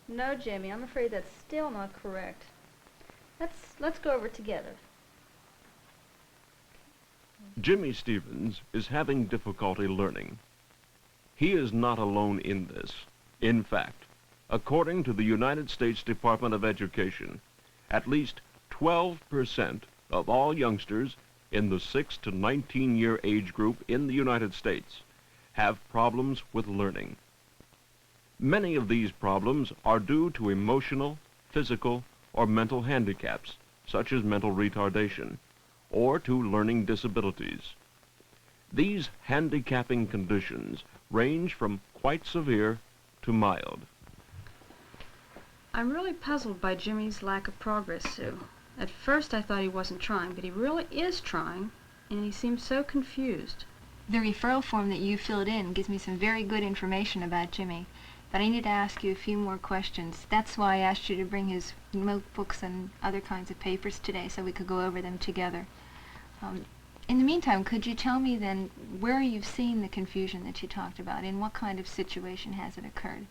No, Jimmy, I'm afraid that's still not correct. Let's go over it together. Jimmy Stevens is having difficulty learning. He is not alone in this. In fact, according to the United States Department of Education, at least 12% of all youngsters in the 6 to 19-year age group in the United States have problems with learning. Many of these problems are due to emotional, physical, or mental handicaps, such as mental retardation, or to learning disabilities. These handicapping conditions range from quite severe to mild. I'm really puzzled by Jimmy's lack of progress, Sue. At first I thought he wasn't trying, but he really is trying, and he seems so confused. The referral form that you filled in gives me some very good information about Jimmy, but I need to ask you a few more questions. That's why I asked you to bring his notebooks and other kinds of papers today so we could go over them together. In the meantime, could you tell me then where you've seen the confusion that you talked about? In what kind of situation has it occurred?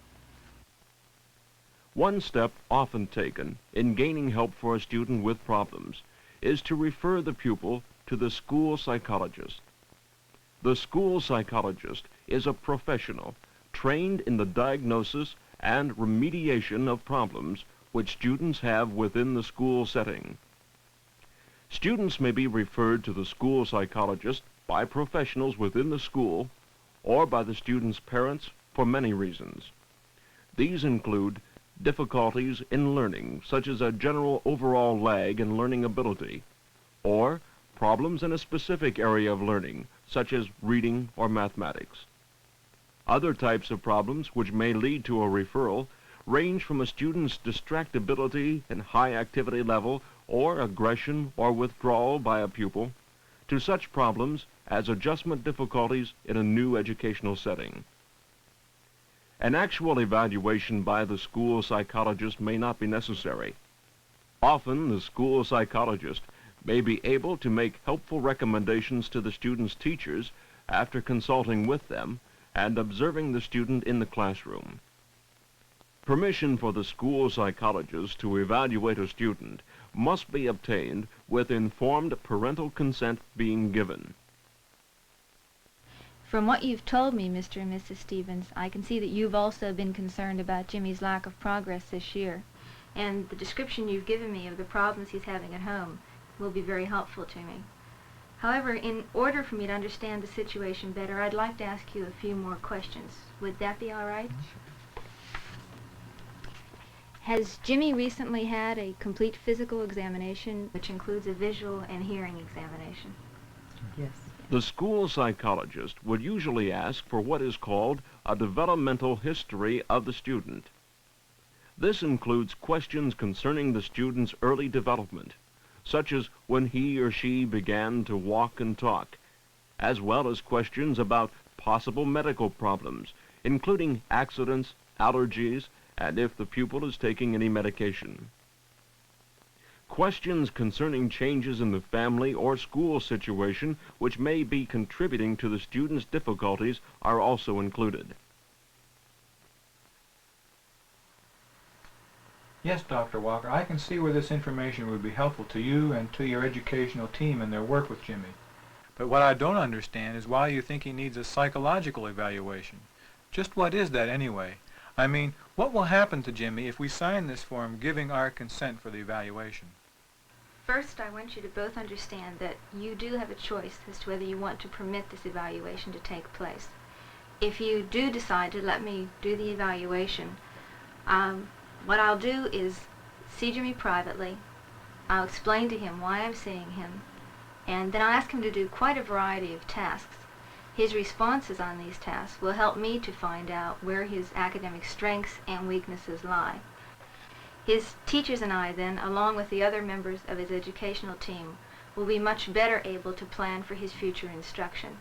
One step often taken in gaining help for a student with problems is to refer the pupil to the school psychologist. The school psychologist is a professional trained in the diagnosis and remediation of problems which students have within the school setting. Students may be referred to the school psychologist by professionals within the school or by the student's parents for many reasons. These include difficulties in learning, such as a general overall lag in learning ability, or problems in a specific area of learning, such as reading or mathematics. Other types of problems which may lead to a referral range from a student's distractibility and high activity level or aggression or withdrawal by a pupil to such problems as adjustment difficulties in a new educational setting. An actual evaluation by the school psychologist may not be necessary. Often the school psychologist may be able to make helpful recommendations to the student's teachers after consulting with them and observing the student in the classroom. Permission for the school psychologist to evaluate a student must be obtained with informed parental consent being given. From what you've told me, Mr. and Mrs. Stevens, I can see that you've also been concerned about Jimmy's lack of progress this year. And the description you've given me of the problems he's having at home will be very helpful to me. However, in order for me to understand the situation better, I'd like to ask you a few more questions. Would that be all right? Has Jimmy recently had a complete physical examination, which includes a visual and hearing examination? Yes. The school psychologist would usually ask for what is called a developmental history of the student. This includes questions concerning the student's early development, such as when he or she began to walk and talk, as well as questions about possible medical problems, including accidents, allergies, and if the pupil is taking any medication. Questions concerning changes in the family or school situation which may be contributing to the student's difficulties are also included. Yes, Dr. Walker, I can see where this information would be helpful to you and to your educational team in their work with Jimmy. But what I don't understand is why you think he needs a psychological evaluation. Just what is that anyway? I mean, what will happen to Jimmy if we sign this form giving our consent for the evaluation? First, I want you to both understand that you do have a choice as to whether you want to permit this evaluation to take place. If you do decide to let me do the evaluation, what I'll do is see Jimmy privately. I'll explain to him why I'm seeing him, and then I'll ask him to do quite a variety of tasks. His responses on these tasks will help me to find out where his academic strengths and weaknesses lie. His teachers and I then, along with the other members of his educational team, will be much better able to plan for his future instruction.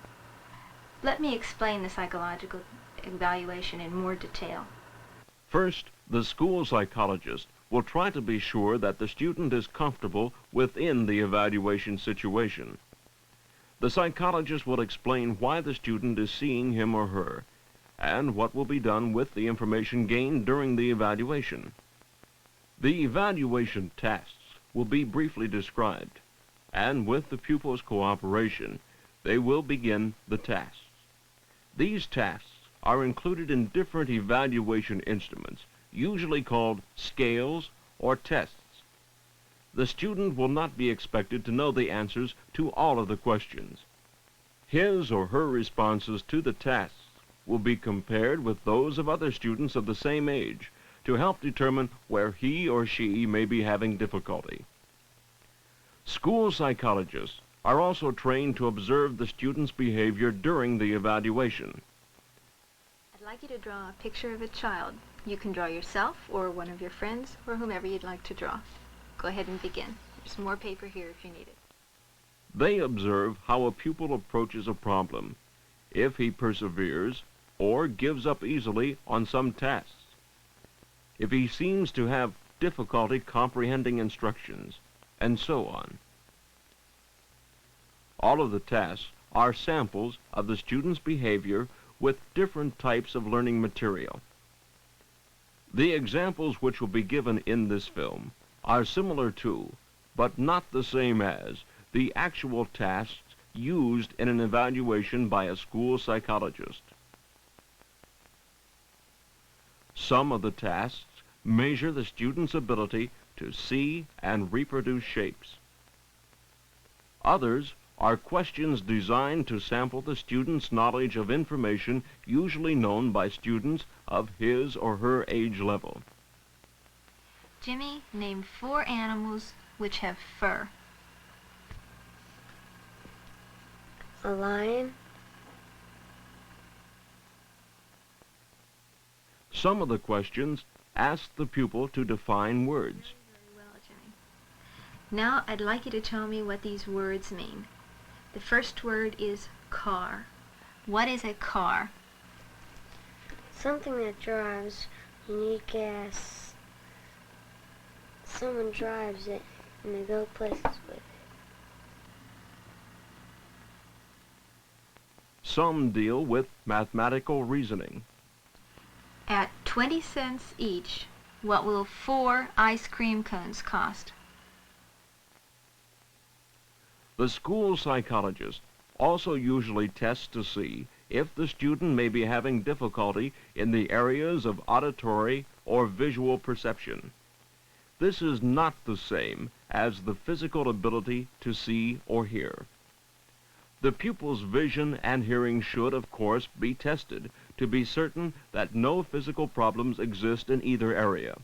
Let me explain the psychological evaluation in more detail. First, the school psychologist will try to be sure that the student is comfortable within the evaluation situation. The psychologist will explain why the student is seeing him or her, and what will be done with the information gained during the evaluation. The evaluation tasks will be briefly described, and with the pupil's cooperation, they will begin the tasks. These tasks are included in different evaluation instruments, usually called scales or tests. The student will not be expected to know the answers to all of the questions. His or her responses to the tasks will be compared with those of other students of the same age to help determine where he or she may be having difficulty. School psychologists are also trained to observe the student's behavior during the evaluation. I'd like you to draw a picture of a child. You can draw yourself or one of your friends or whomever you'd like to draw. Go ahead and begin. There's more paper here if you need it. They observe how a pupil approaches a problem, if he perseveres or gives up easily on some tasks, if he seems to have difficulty comprehending instructions, and so on. All of the tasks are samples of the student's behavior with different types of learning material. The examples which will be given in this film are similar to, but not the same as, the actual tasks used in an evaluation by a school psychologist. Some of the tasks measure the student's ability to see and reproduce shapes. Others are questions designed to sample the student's knowledge of information usually known by students of his or her age level. Jimmy, name 4 animals which have fur. A lion. Some of the questions ask the pupil to define words. Very well, Jimmy. Now I'd like you to tell me what these words mean. The first word is car. What is a car? Something that drives. You need gas. Someone drives it and they go places with it. Some deal with mathematical reasoning. At 20 cents each, what will 4 ice cream cones cost? The school psychologist also usually tests to see if the student may be having difficulty in the areas of auditory or visual perception. This is not the same as the physical ability to see or hear. The pupil's vision and hearing should, of course, be tested to be certain that no physical problems exist in either area.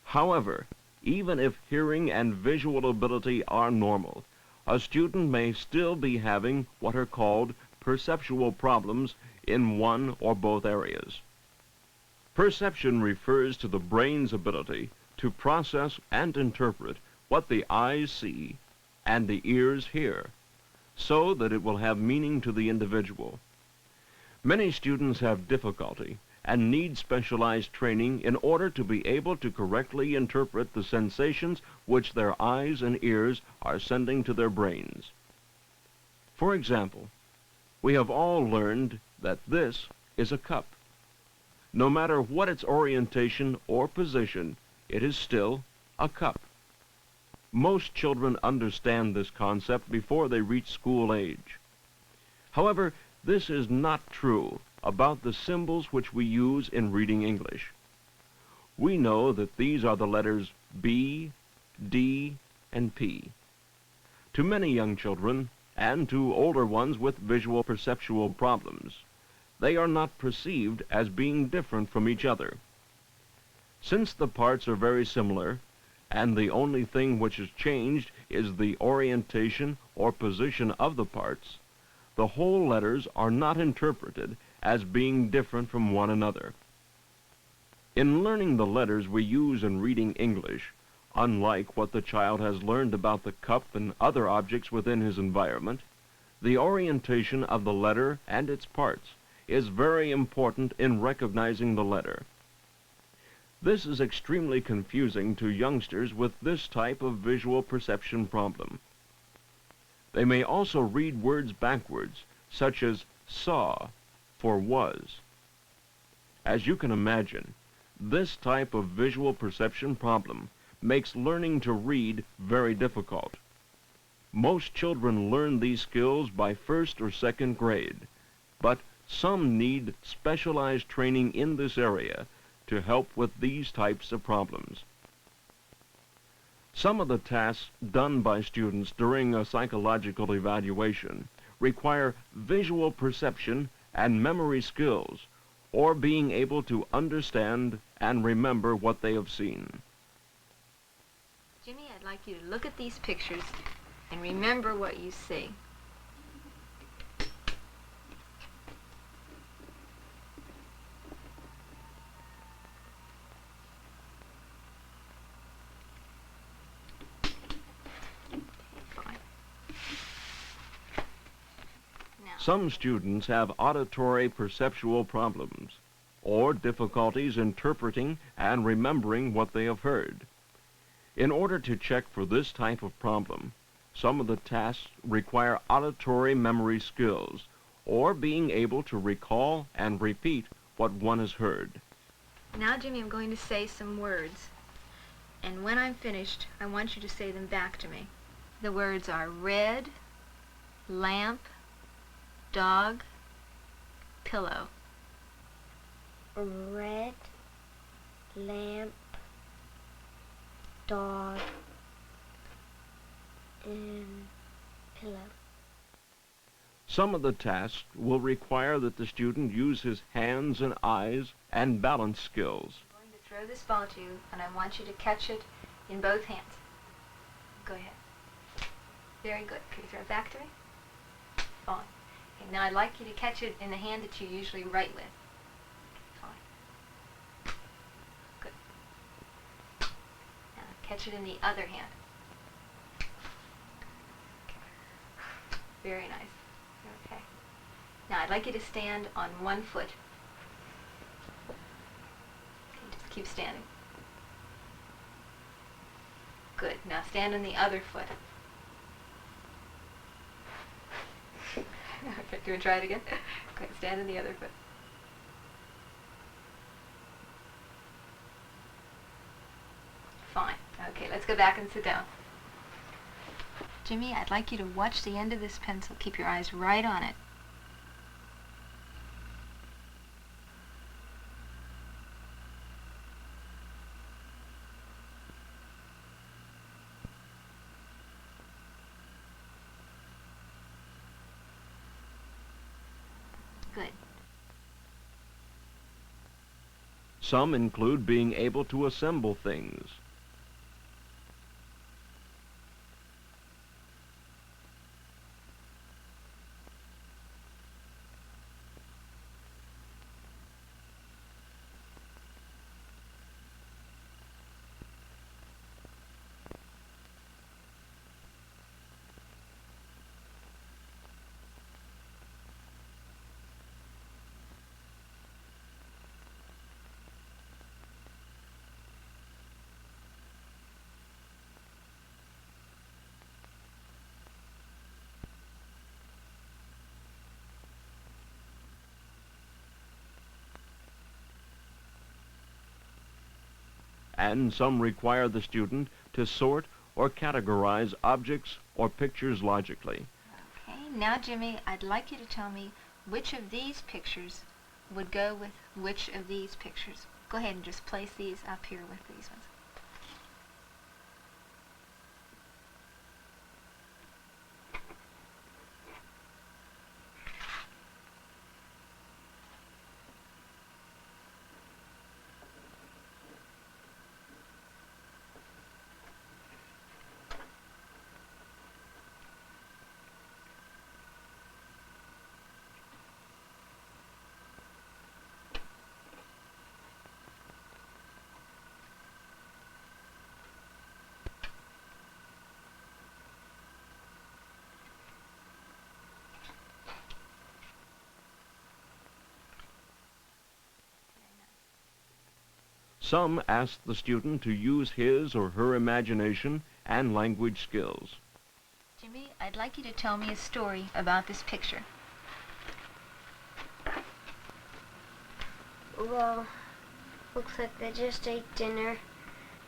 However, even if hearing and visual ability are normal, a student may still be having what are called perceptual problems in one or both areas. Perception refers to the brain's ability to process and interpret what the eyes see and the ears hear, so that it will have meaning to the individual. Many students have difficulty and need specialized training in order to be able to correctly interpret the sensations which their eyes and ears are sending to their brains. For example, we have all learned that this is a cup. No matter what its orientation or position, it is still a cup. Most children understand this concept before they reach school age. However, this is not true about the symbols which we use in reading English. We know that these are the letters B, D, and P. To many young children, and to older ones with visual perceptual problems, they are not perceived as being different from each other. Since the parts are very similar, and the only thing which has changed is the orientation or position of the parts, the whole letters are not interpreted as being different from one another. In learning the letters we use in reading English, unlike what the child has learned about the cup and other objects within his environment, the orientation of the letter and its parts is very important in recognizing the letter. This is extremely confusing to youngsters with this type of visual perception problem. They may also read words backwards, such as saw for was. As you can imagine, this type of visual perception problem makes learning to read very difficult. Most children learn these skills by first or second grade, but some need specialized training in this area to help with these types of problems. Some of the tasks done by students during a psychological evaluation require visual perception and memory skills, or being able to understand and remember what they have seen. Jimmy, I'd like you to look at these pictures and remember what you see. Some students have auditory perceptual problems, or difficulties interpreting and remembering what they have heard. In order to check for this type of problem, some of the tasks require auditory memory skills, or being able to recall and repeat what one has heard. Now, Jimmy, I'm going to say some words, and when I'm finished, I want you to say them back to me. The words are red, lamp, dog, pillow. Red, lamp, dog, and pillow. Some of the tasks will require that the student use his hands and eyes and balance skills. I'm going to throw this ball to you, and I want you to catch it in both hands. Go ahead. Very good. Can you throw it back to me? Fine. Okay, now I'd like you to catch it in the hand that you usually write with. Fine. Good. Now catch it in the other hand. Very nice. Okay. Now I'd like you to stand on one foot. Okay, just keep standing. Good. Now stand on the other foot. Okay, do you want to try it again? Okay, stand on the other foot. Fine. Okay, let's go back and sit down. Jimmy, I'd like you to watch the end of this pencil. Keep your eyes right on it. Good. Some include being able to assemble things. And some require the student to sort or categorize objects or pictures logically. Okay, now Jimmy, I'd like you to tell me which of these pictures would go with which of these pictures. Go ahead and just place these up here with these ones. Some ask the student to use his or her imagination and language skills. Jimmy, I'd like you to tell me a story about this picture. Well, looks like they just ate dinner.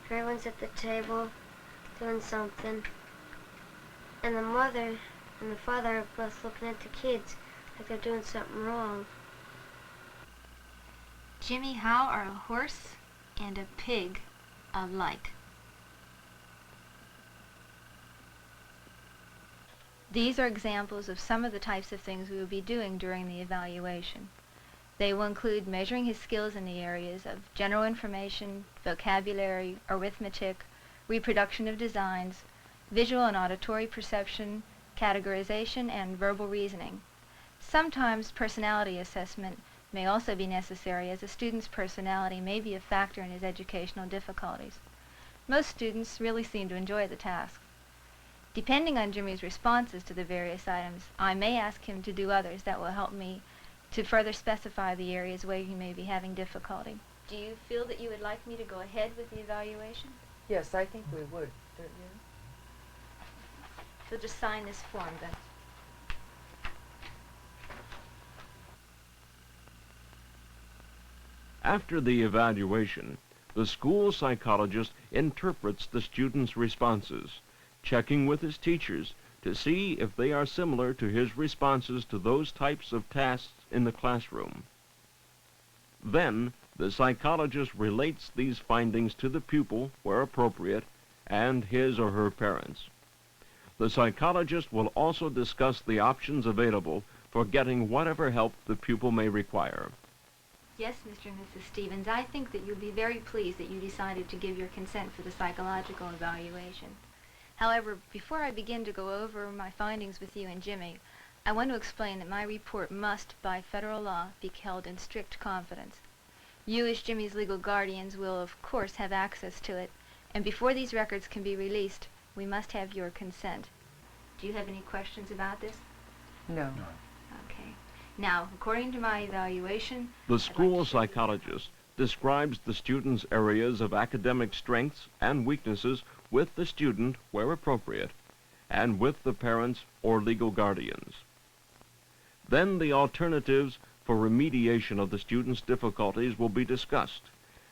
Everyone's at the table doing something. And the mother and the father are both looking at the kids like they're doing something wrong. Jimmy, how are a horse and a pig alike? These are examples of some of the types of things we will be doing during the evaluation. They will include measuring his skills in the areas of general information, vocabulary, arithmetic, reproduction of designs, visual and auditory perception, categorization, and verbal reasoning. Sometimes personality assessment may also be necessary, as a student's personality may be a factor in his educational difficulties. Most students really seem to enjoy the task. Depending on Jimmy's responses to the various items, I may ask him to do others that will help me to further specify the areas where he may be having difficulty. Do you feel that you would like me to go ahead with the evaluation? Yes, I think we would, don't you? So just sign this form then. After the evaluation, the school psychologist interprets the student's responses, checking with his teachers to see if they are similar to his responses to those types of tasks in the classroom. Then, the psychologist relates these findings to the pupil, where appropriate, and his or her parents. The psychologist will also discuss the options available for getting whatever help the pupil may require. Yes, Mr. and Mrs. Stevens, I think that you'll be very pleased that you decided to give your consent for the psychological evaluation. However, before I begin to go over my findings with you and Jimmy, I want to explain that my report must, by federal law, be held in strict confidence. You, as Jimmy's legal guardians, will of course have access to it, and before these records can be released, we must have your consent. Do you have any questions about this? No. Okay. Now, according to my evaluation, The school psychologist describes the student's areas of academic strengths and weaknesses with the student where appropriate, and with the parents or legal guardians. Then the alternatives for remediation of the student's difficulties will be discussed,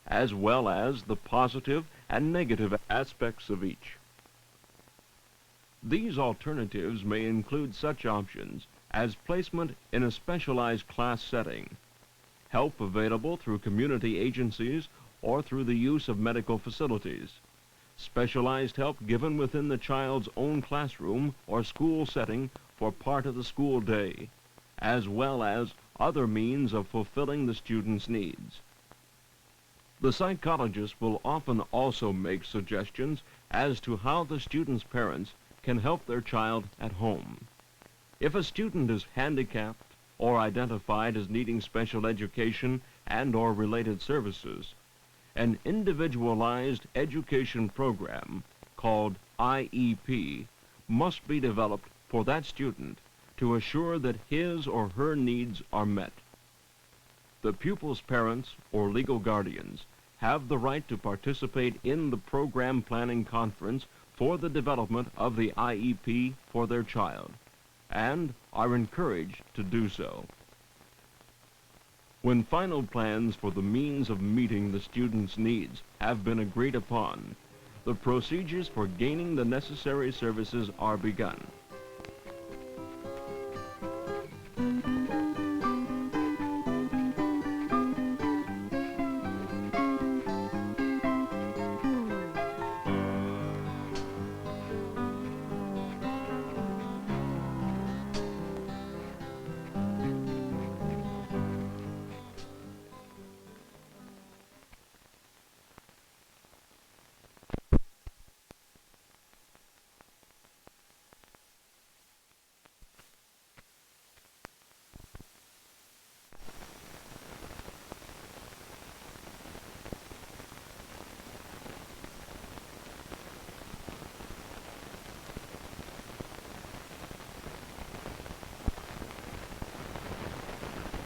as well as the positive and negative aspects of each. These alternatives may include such options as placement in a specialized class setting, help available through community agencies or through the use of medical facilities, specialized help given within the child's own classroom or school setting for part of the school day, as well as other means of fulfilling the student's needs. The psychologist will often also make suggestions as to how the student's parents can help their child at home. If a student is handicapped or identified as needing special education and/or related services, an individualized education program called IEP must be developed for that student to assure that his or her needs are met. The pupil's parents or legal guardians have the right to participate in the program planning conference for the development of the IEP for their child, and are encouraged to do so. When final plans for the means of meeting the student's needs have been agreed upon, the procedures for gaining the necessary services are begun.